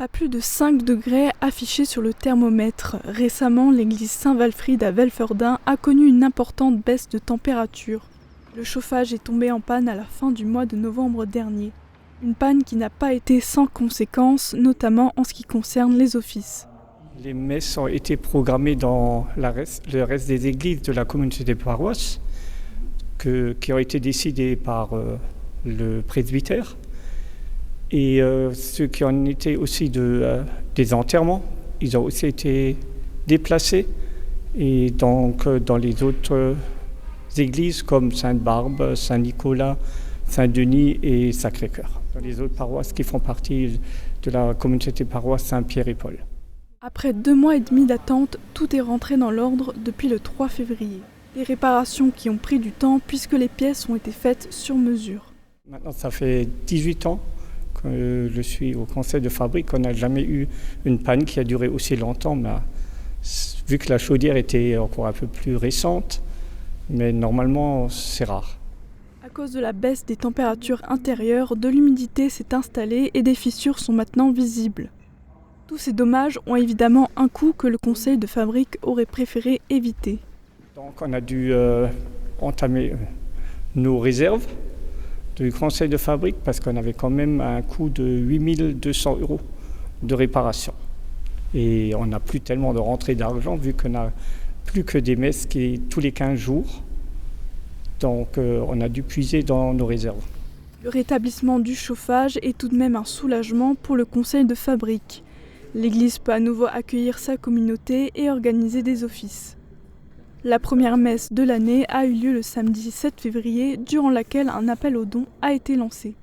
Pas plus de 5 degrés affichés sur le thermomètre. Récemment, l'église Saint-Walfrid à Velferdin a connu une importante baisse de température. Le chauffage est tombé en panne à la fin du mois de novembre dernier. Une panne qui n'a pas été sans conséquences, notamment en ce qui concerne les offices. Les messes ont été programmées dans le reste des églises de la communauté des paroisses, qui ont été décidées par le presbytère. Et ceux qui en étaient aussi des enterrements, ils ont aussi été déplacés. Et donc dans les autres églises comme Sainte-Barbe, Saint-Nicolas, Saint-Denis et Sacré-Cœur. Dans les autres paroisses qui font partie de la communauté des paroisses Saint-Pierre et Paul. Après 2 mois et demi d'attente, tout est rentré dans l'ordre depuis le 3 février. Des réparations qui ont pris du temps puisque les pièces ont été faites sur mesure. Maintenant, ça fait 18 ans que je suis au conseil de fabrique. On n'a jamais eu une panne qui a duré aussi longtemps. Mais vu que la chaudière était encore un peu plus récente, mais normalement, c'est rare. À cause de la baisse des températures intérieures, de l'humidité s'est installée et des fissures sont maintenant visibles. Tous ces dommages ont évidemment un coût que le conseil de fabrique aurait préféré éviter. Donc on a dû entamer nos réserves du conseil de fabrique parce qu'on avait quand même un coût de 8 200 € de réparation. Et on n'a plus tellement de rentrée d'argent vu qu'on n'a plus que des messes tous les 15 jours. Donc on a dû puiser dans nos réserves. Le rétablissement du chauffage est tout de même un soulagement pour le conseil de fabrique. L'église peut à nouveau accueillir sa communauté et organiser des offices. La première messe de l'année a eu lieu le samedi 7 février, durant laquelle un appel aux dons a été lancé.